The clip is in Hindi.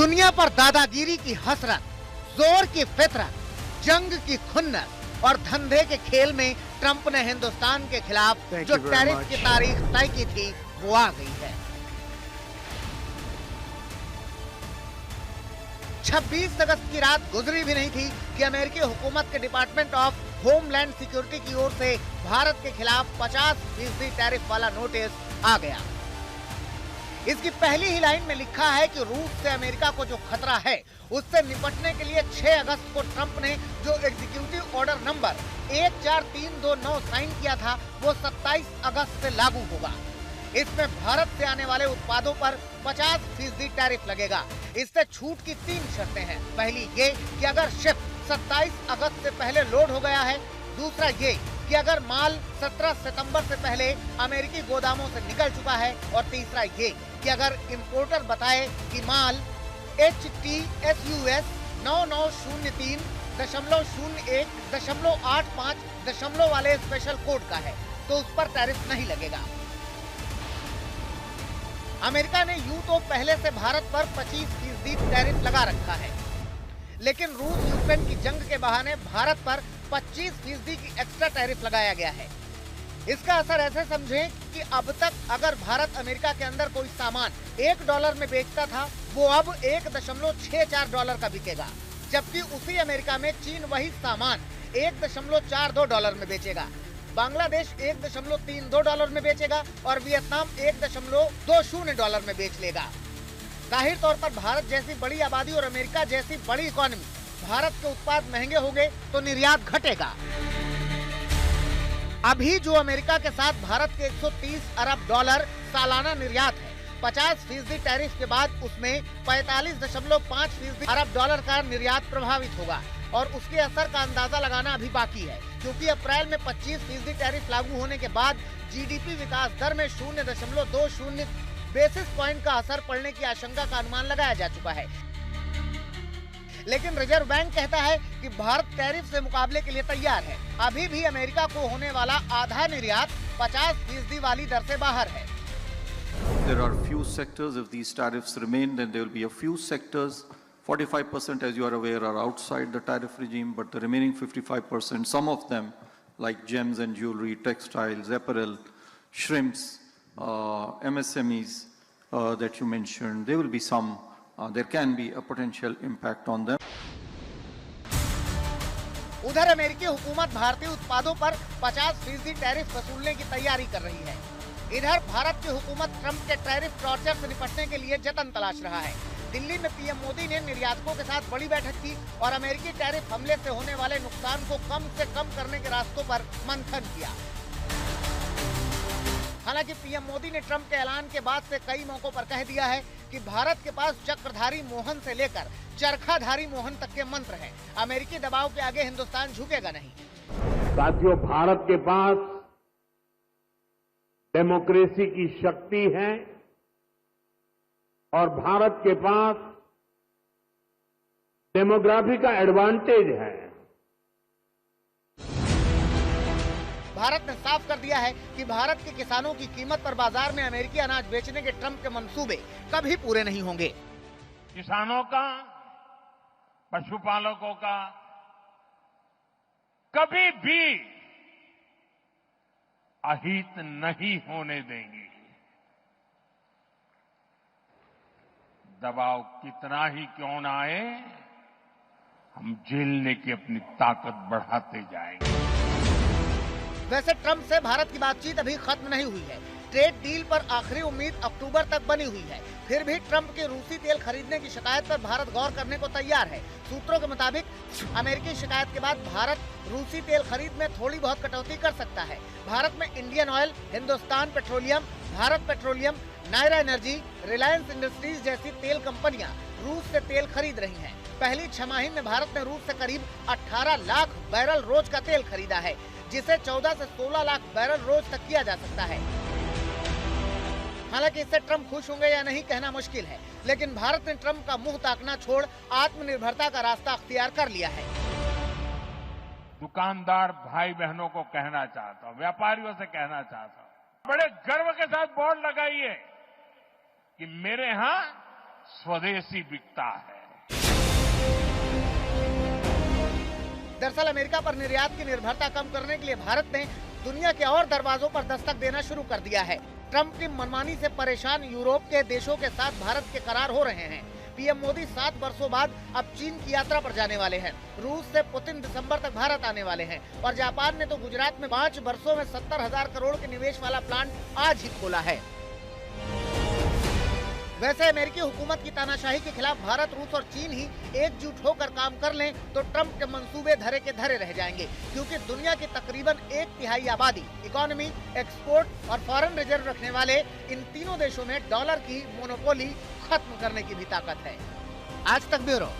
दुनिया पर दादागिरी की हसरत, जोर की फितरत, जंग की खुन्नस और धंधे के खेल में ट्रंप ने हिंदुस्तान के खिलाफ जो टैरिफ की तारीख तय की थी वो आ गई है। 26 अगस्त की रात गुजरी भी नहीं थी कि अमेरिकी हुकूमत के डिपार्टमेंट ऑफ होमलैंड सिक्योरिटी की ओर से भारत के खिलाफ 50% टैरिफ वाला नोटिस आ गया। इसकी पहली ही लाइन में लिखा है कि रूस से अमेरिका को जो खतरा है उससे निपटने के लिए 6 अगस्त को ट्रंप ने जो एग्जीक्यूटिव ऑर्डर नंबर 14329 साइन किया था वो 27 अगस्त से लागू होगा। इसमें भारत से आने वाले उत्पादों पर 50% टैरिफ लगेगा। इससे छूट की 3 शर्तें हैं। पहली ये कि अगर शिप 27 अगस्त से पहले लोड हो गया है, दूसरा ये कि अगर माल 17 सितंबर से पहले अमेरिकी गोदामों से निकल चुका है, और तीसरा ये कि अगर इंपोर्टर बताए कि माल HTSUS 9903.01.85 वाले स्पेशल कोड का है तो उस पर टैरिफ नहीं लगेगा। अमेरिका ने यूं तो पहले से भारत पर 25% टैरिफ लगा रखा है, लेकिन रूस यूक्रेन की जंग के बहाने भारत पर 25% की एक्स्ट्रा टैरिफ लगाया गया है। इसका असर ऐसे समझें कि अब तक अगर भारत अमेरिका के अंदर कोई सामान $1 में बेचता था वो अब $1.64 का बिकेगा, जबकि उसी अमेरिका में चीन वही सामान $1.42 में बेचेगा, बांग्लादेश $1.32 में बेचेगा और वियतनाम $1.20 में बेच लेगा। जाहिर तौर पर भारत जैसी बड़ी आबादी और अमेरिका जैसी बड़ी इकोनॉमी, भारत के उत्पाद महंगे होंगे तो निर्यात घटेगा। अभी जो अमेरिका के साथ भारत के $130 अरब सालाना निर्यात है, 50% टैरिफ के बाद उसमें 45.5 अरब डॉलर का निर्यात प्रभावित होगा और उसके असर का अंदाजा लगाना अभी बाकी है, क्योंकि अप्रैल में 25% टैरिफ लागू होने के बाद जीडीपी विकास दर में 0.20 बेसिस पॉइंट का असर पड़ने की आशंका का अनुमान लगाया जा चुका है। लेकिन रिजर्व बैंक कहता है कि भारत टैरिफ से मुकाबले के लिए तैयार है। अभी भी अमेरिका को होने वाला आधा निर्यात 50% वाली दर से बाहर है। There are few sectors, if these tariffs remain, then there will be a few sectors. 45%, as you are aware, are outside the tariff regime, but the remaining 55%, some of them, like gems and jewelry, textiles, apparel, shrimps, MSMEs that you mentioned, there will be some, there can be a potential impact on them. उधर अमेरिकी हुकूमत भारतीय उत्पादों पर 50% टैरिफ वसूलने की तैयारी कर रही है। इधर भारत की हुकूमत ट्रंप के टैरिफ टॉर्चर से निपटने के लिए जतन तलाश रहा है। दिल्ली में पीएम मोदी ने निर्यातकों के साथ बड़ी बैठक की और अमेरिकी टैरिफ हमले से होने वाले नुकसान को कम से कम करने के रास्तों पर मंथन किया। हालांकि पीएम मोदी ने ट्रंप के ऐलान के बाद से कई मौकों पर कह दिया है कि भारत के पास चक्रधारी मोहन से लेकर चरखाधारी मोहन तक के मंत्र हैं। अमेरिकी दबाव के आगे हिंदुस्तान झुकेगा नहीं। साथियों, भारत के पास डेमोक्रेसी की शक्ति है और भारत के पास डेमोग्राफी का एडवांटेज है। भारत ने साफ कर दिया है कि भारत के किसानों की कीमत पर बाजार में अमेरिकी अनाज बेचने के ट्रंप के मंसूबे कभी पूरे नहीं होंगे। किसानों का, पशुपालकों का कभी भी अहित नहीं होने देंगे। दबाव कितना ही क्यों न आए, हम झेलने की अपनी ताकत बढ़ाते जाएंगे। वैसे ट्रंप से भारत की बातचीत अभी खत्म नहीं हुई है। ट्रेड डील पर आखिरी उम्मीद अक्टूबर तक बनी हुई है। फिर भी ट्रंप के रूसी तेल खरीदने की शिकायत पर भारत गौर करने को तैयार है। सूत्रों के मुताबिक अमेरिकी शिकायत के बाद भारत रूसी तेल खरीद में थोड़ी बहुत कटौती कर सकता है। भारत में Indian oil, Hindustan petroleum, Bharat petroleum, Nayara energy, Reliance industries जैसी तेल कंपनियां रूस से तेल खरीद रही हैं। पहली छमाही में भारत ने रूस से करीब 18 लाख बैरल रोज का तेल खरीदा है, जिसे 14 से 16 लाख बैरल रोज तक किया जा सकता है। हालांकि इससे ट्रंप खुश होंगे या नहीं कहना मुश्किल है, लेकिन भारत ने ट्रंप का मुंह ताकना छोड़ आत्मनिर्भरता का रास्ता अख्तियार कर लिया है। दुकानदार भाई बहनों को कहना चाहता हूं, व्यापारियों से कहना चाहता हूं, बड़े गर्व के साथ बोर्ड लगाइए कि मेरे यहां स्वदेशी बिकता है। दरअसल अमेरिका पर निर्यात की निर्भरता कम करने के लिए भारत ने दुनिया के और दरवाजों पर दस्तक देना शुरू कर दिया है। ट्रंप की मनमानी से परेशान यूरोप के देशों के साथ भारत के करार हो रहे हैं। पीएम मोदी 7 वर्षों बाद अब चीन की यात्रा पर जाने वाले हैं। रूस से पुतिन दिसंबर तक भारत आने वाले हैं और जापान ने तो गुजरात में 5 वर्षों में 70,000 करोड़ के निवेश वाला प्लांट आज ही खोला है। वैसे अमेरिकी हुकूमत की तानाशाही के खिलाफ भारत, रूस और चीन ही एकजुट होकर काम कर लें तो ट्रंप के मंसूबे धरे के धरे रह जाएंगे, क्योंकि दुनिया की तकरीबन 1/3 आबादी, इकोनॉमी, एक्सपोर्ट और फॉरेन रिजर्व रखने वाले इन तीनों देशों में डॉलर की मोनोपोली खत्म करने की भी ताकत है। आज तक ब्यूरो।